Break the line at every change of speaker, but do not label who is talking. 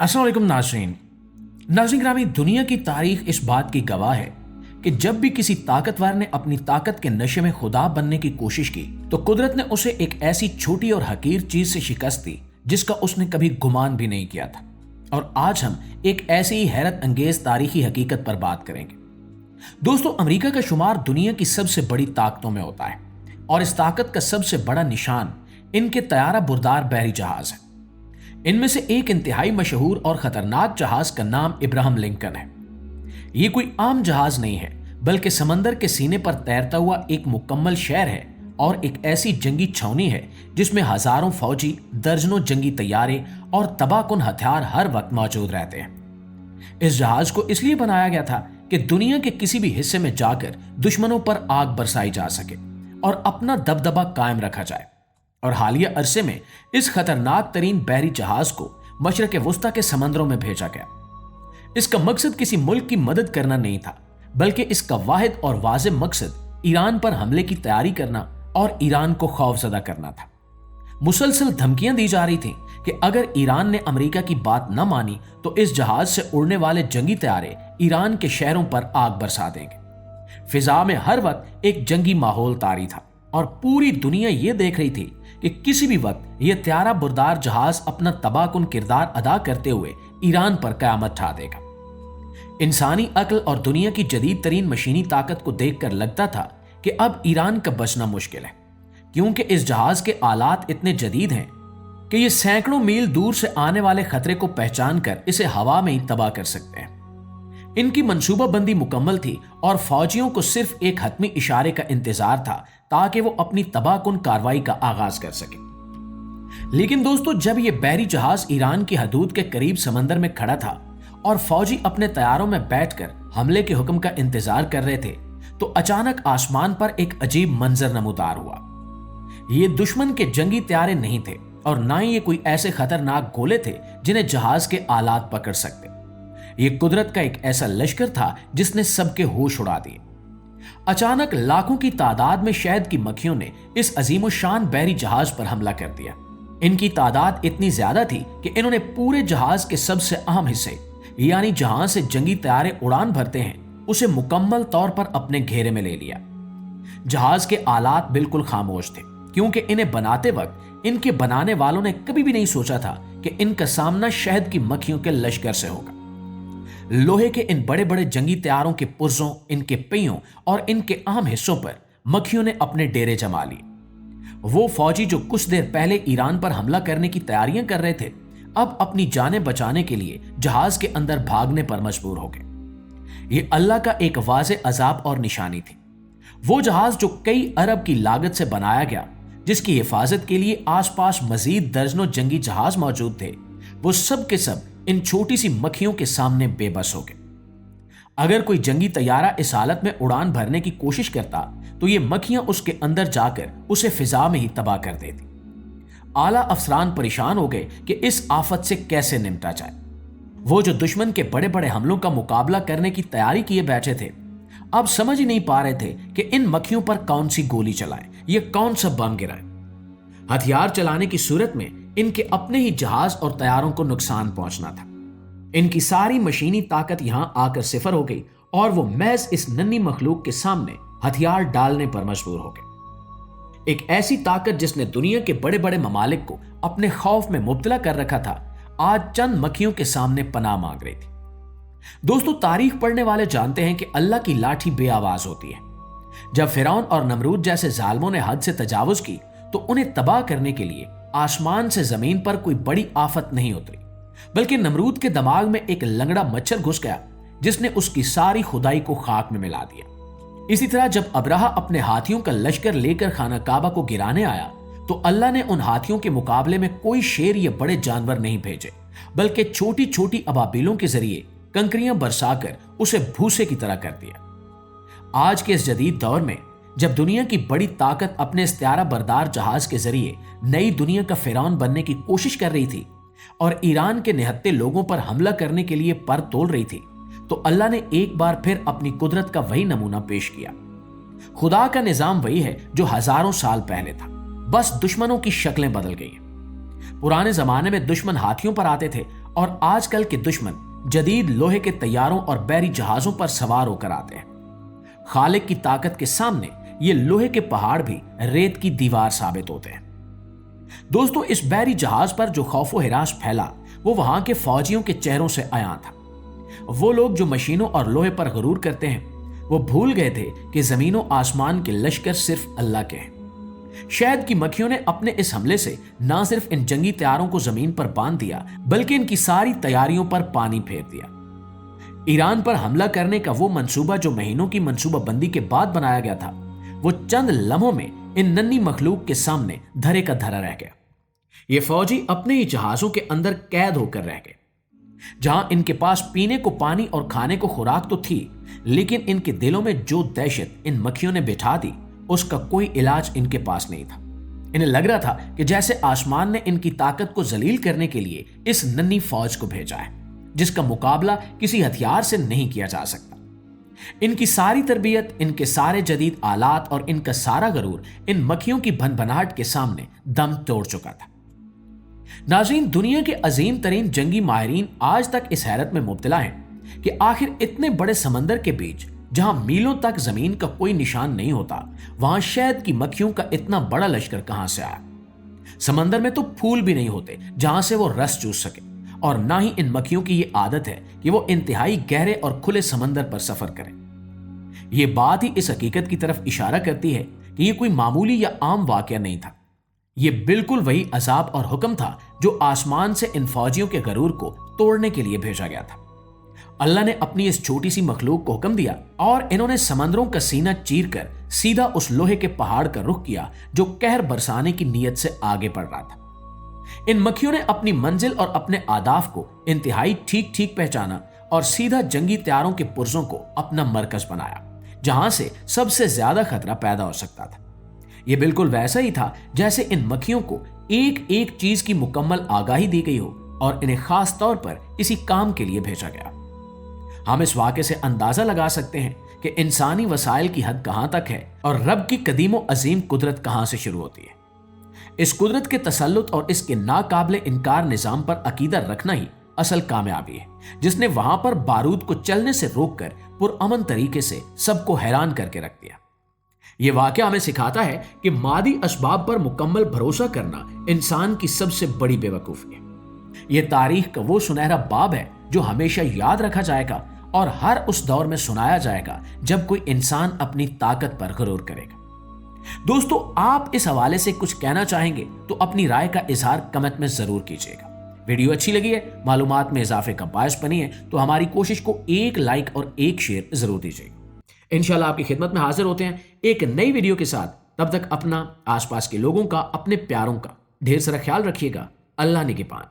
अस्सलाम वालेकुम नाज़रीन ग्रामी, दुनिया की तारीख इस बात की गवाह है कि जब भी किसी ताकतवर ने अपनी ताकत के नशे में खुदा बनने की कोशिश की तो कुदरत ने उसे एक ऐसी छोटी और हकीर चीज से शिकस्त दी जिसका उसने कभी गुमान भी नहीं किया था। और आज हम एक ऐसी ही हैरत अंगेज तारीखी हकीकत पर बात करेंगे। दोस्तों, अमेरिका का शुमार दुनिया की सबसे बड़ी ताकतों में होता है और इस ताकत का सबसे बड़ा निशान इनके तैयारा बुरदार बहरी जहाज है। इनमें से एक इंतहाई मशहूर और खतरनाक जहाज का नाम इब्राहिम लिंकन है। ये कोई आम जहाज नहीं है, बल्कि समंदर के सीने पर तैरता हुआ एक मुकम्मल शहर है और एक ऐसी जंगी छावनी है जिसमें हजारों फौजी, दर्जनों जंगी तैयारे और तबाहकुन हथियार हर वक्त मौजूद रहते हैं। इस जहाज को इसलिए बनाया गया था कि दुनिया के किसी भी हिस्से में जाकर दुश्मनों पर आग बरसाई जा सके और अपना दबदबा कायम रखा जाए। और हालिया अरसे में इस खतरनाक तरीन बहरी जहाज को मशरक़ वुस्ता के समंदरों में भेजा गया। इसका मकसद किसी मुल्क की मदद करना नहीं था, बल्कि इसका वाहिद और वाज़ेह मकसद ईरान पर हमले की तैयारी करना और ईरान को खौफजदा करना था। मुसलसल धमकियां दी जा रही थी कि अगर ईरान ने अमेरिका की बात न मानी तो इस जहाज से उड़ने वाले जंगी तैयारे ईरान के शहरों पर आग बरसा देंगे। फिजा में हर वक्त एक जंगी माहौल तारी था और पूरी दुनिया यह देख रही थी कि किसी भी वक्त यह त्यारा बुरदार जहाज अपना तबाहकुन किरदार अदा करते हुए ईरान पर कयामत ढा देगा। इंसानी अक्ल और दुनिया की जदीद तरीन मशीनी ताकत को देखकर लगता था कि अब ईरान का बचना मुश्किल है, क्योंकि इस जहाज के आलात इतने जदीद हैं कि ये सैकड़ों मील दूर से आने वाले खतरे को पहचान कर इसे हवा में ही तबाह कर सकते हैं। इनकी मंसूबाबंदी मुकम्मल थी और फौजियों को सिर्फ एक हतमी इशारे का इंतजार था ताकि वो अपनी तबाहकुन कार्रवाई का आगाज कर सके। लेकिन दोस्तों, जब यह बहरी जहाज ईरान की हदूद के करीब समंदर में खड़ा था और फौजी अपने तैयारों में बैठकर हमले के हुक्म का इंतजार कर रहे थे, तो अचानक आसमान पर एक अजीब मंजर नमूदार हुआ। ये दुश्मन के जंगी तैयारे नहीं थे और ना ही ये कोई ऐसे खतरनाक गोले थे जिन्हें जहाज के आलात पकड़ सकते। ये कुदरत का एक ऐसा लश्कर था जिसने सबके होश उड़ा दिए। अचानक लाखों की तादाद में शहद की मक्खियों ने इस अजीम शान बहरी जहाज पर हमला कर दिया। इनकी तादाद इतनी ज्यादा थी कि इन्होंने पूरे जहाज के सबसे अहम हिस्से, यानी जहां से जंगी तैयारे उड़ान भरते हैं, उसे मुकम्मल तौर पर अपने घेरे में ले लिया। जहाज के आलात बिल्कुल खामोश थे, क्योंकि इन्हें बनाते वक्त इनके बनाने वालों ने कभी भी नहीं सोचा था कि इनका सामना शहद की मक्खियों के लश्कर से होगा। लोहे के इन बड़े बड़े जंगी तैयारों के पुर्जों, इनके पहियों और इनके अहम हिस्सों पर मक्खियों ने अपने डेरे जमा लिए। वो फौजी जो कुछ देर पहले ईरान पर हमला करने की तैयारियां कर रहे थे, अब अपनी जानें बचाने के लिए जहाज के अंदर भागने पर मजबूर हो गए। ये अल्लाह का एक वाज़ेह अजाब और निशानी थी। वो जहाज जो कई अरब की लागत से बनाया गया, जिसकी हिफाजत के लिए आसपास मजीद दर्जनों जंगी जहाज मौजूद थे, वो सब के सब इन छोटी सी मक्खियों के सामने बेबस हो गए। अगर कोई जंगी तैयारा इस हालत में उड़ान भरने की कोशिश करता तो ये मक्खियां उसके अंदर जाकर उसे फिजा में ही तबाह कर देती। आला अफसरान परेशान हो गए कि इस आफत से कैसे निपटा जाए। वो जो दुश्मन के बड़े बड़े हमलों का मुकाबला करने की तैयारी किए बैठे थे, अब समझ ही नहीं पा रहे थे कि इन मक्खियों पर कौन सी गोली चलाएं, ये कौन सा बम गिराएं। हथियार चलाने की सूरत में इनके अपने ही जहाज और तैयारों को नुकसान पहुंचना था। इनकी सारी मशीनी ताकत यहां आकर सिफर हो गई और वो महज इस नन्ही मखलूक के सामने हथियार डालने पर मजबूर हो गए। एक ऐसी ताकत जिसने दुनिया के बड़े बड़े ममालिक को अपने खौफ में मुब्तला कर रखा था, आज चंद मक्खियों के सामने पनाह मांग रही थी। दोस्तों, तारीख पढ़ने वाले जानते हैं कि अल्लाह की लाठी बेआवाज होती है। जब फिरौन और नमरूद जैसे जालिमों ने हद से तजावुज की तो उन्हें तबाह करने के लिए आसमान से जमीन पर कोई बड़ी आफत नहीं उतरी, बल्कि नमरूद के दिमाग में एक लंगड़ा मच्छर घुस गया जिसने उसकी सारी खुदाई को खाक में मिला दिया। इसी तरह जब अब्राहा अपने हाथियों का लश्कर लेकर खाना काबा को गिराने आया तो अल्लाह ने उन हाथियों के मुकाबले में कोई शेर या बड़े जानवर नहीं भेजे, बल्कि छोटी छोटी अबाबिलों के जरिए कंकरियां बरसाकर उसे भूसे की तरह कर दिया। आज के इस जदीद दौर में जब दुनिया की बड़ी ताकत अपने इस्तियारा बरदार जहाज के जरिए नई दुनिया का फिरौन बनने की कोशिश कर रही थी और ईरान के निहत्ते लोगों पर हमला करने के लिए पर तोड़ रही थी, तो अल्लाह ने एक बार फिर अपनी कुदरत का वही नमूना पेश किया। खुदा का निजाम वही है जो हजारों साल पहले था, बस दुश्मनों की शक्लें बदल गई हैं। पुराने जमाने में दुश्मन हाथियों पर आते थे और आजकल के दुश्मन जदीद लोहे के तैयारों और बैरी जहाजों पर सवार होकर आते हैं। खालिक की ताकत के सामने ये लोहे के पहाड़ भी रेत की दीवार साबित होते हैं। दोस्तों, इस बैरी जहाज पर जो खौफो हिरास फैला वो वहां के फौजियों के चेहरों से आया था। वो लोग जो मशीनों और लोहे पर गरूर करते हैं वो भूल गए थे कि जमीनों आसमान के लश्कर सिर्फ अल्लाह के हैं। शहद की मक्खियों ने अपने इस हमले से ना सिर्फ इन जंगी तैयारों को जमीन पर बांध दिया बल्कि इनकी सारी तैयारियों पर पानी फेर दिया। ईरान पर हमला करने का वो मंसूबा जो महीनों की मंसूबाबंदी के बाद बनाया गया था वो चंद लम्हों में इन नन्ही मखलूक के सामने धरे का धरा रह गया। ये फौजी अपने ही जहाजों के अंदर कैद होकर रह गए। जहां इनके पास पीने को पानी और खाने को खुराक तो थी, लेकिन इनके दिलों में जो दहशत इन मक्खियों ने बिठा दी उसका कोई इलाज इनके पास नहीं था। इन्हें लग रहा था कि जैसे आसमान ने इनकी ताकत को जलील करने के लिए इस नन्ही फौज को भेजा है जिसका मुकाबला किसी हथियार से नहीं किया जा सकता। इनकी सारी तरबियत, इनके सारे जदीद आलात और इनका सारा गरूर इन मक्खियों की भनभनाहट के सामने दम तोड़ चुका था। नाज़रीन, दुनिया के अजीम तरीन जंगी माहिरीन आज तक इस हैरत में मुब्तला हैं कि आखिर इतने बड़े समंदर के बीच जहां मीलों तक जमीन का कोई निशान नहीं होता वहां शहद की मक्खियों का इतना बड़ा लश्कर कहां से आया। समंदर में तो फूल भी नहीं होते जहां से वो रस चूस सके, और ना ही इन मक्खियों की ये आदत है कि वो इंतहाई गहरे और खुले समंदर पर सफर करें। ये बात ही इस हकीकत की तरफ इशारा करती है कि ये कोई मामूली या आम वाकया नहीं था। ये बिल्कुल वही अजाब और हुक्म था जो आसमान से इन फौजियों के गरूर को तोड़ने के लिए भेजा गया था। अल्लाह ने अपनी इस छोटी सी मखलूक को हुक्म दिया और इन्होंने समंदरों का सीना चीरकर सीधा उस लोहे के पहाड़ का रुख किया जो कहर बरसाने की नीयत से आगे बढ़ रहा था। इन मक्खियों ने अपनी मंजिल और अपने आदाफ को इंतहाई ठीक ठीक पहचाना और सीधा जंगी तैयारों के पुर्जों को अपना मरकज बनाया जहां से सबसे ज्यादा खतरा पैदा हो सकता था। यह बिल्कुल वैसा ही था जैसे इन मक्खियों को एक एक चीज की मुकम्मल आगाही दी गई हो और इन्हें खास तौर पर इसी काम के लिए भेजा गया। हम इस वाक़े से अंदाजा लगा सकते हैं कि इंसानी वसाइल की हद कहां तक है और रब की कदीमो अजीम कुदरत कहां से शुरू होती है। इस कुदरत के तसल्लुत और इसके नाकाबिले इनकार निजाम पर अकीदा रखना ही असल कामयाबी है, जिसने वहां पर बारूद को चलने से रोककर पुरअमन तरीके से सबको हैरान करके रख दिया। यह वाकया हमें सिखाता है कि मादी असबाब पर मुकम्मल भरोसा करना इंसान की सबसे बड़ी बेवकूफी है। यह तारीख का वो सुनहरा बाब है जो हमेशा याद रखा जाएगा और हर उस दौर में सुनाया जाएगा जब कोई इंसान अपनी ताकत पर गरूर करेगा। दोस्तों, आप इस हवाले से कुछ कहना चाहेंगे तो अपनी राय का इजहार कमेंट में जरूर कीजिएगा। वीडियो अच्छी लगी है, मालूमात में इजाफे का बायस बनी है तो हमारी कोशिश को एक लाइक और एक शेयर जरूर दीजिएगा। इंशाल्लाह आपकी खिदमत में हाजिर होते हैं एक नई वीडियो के साथ। तब तक अपना, आसपास के लोगों का, अपने प्यारों का ढेर सारा ख्याल रखिएगा। अल्लाह निगहबान।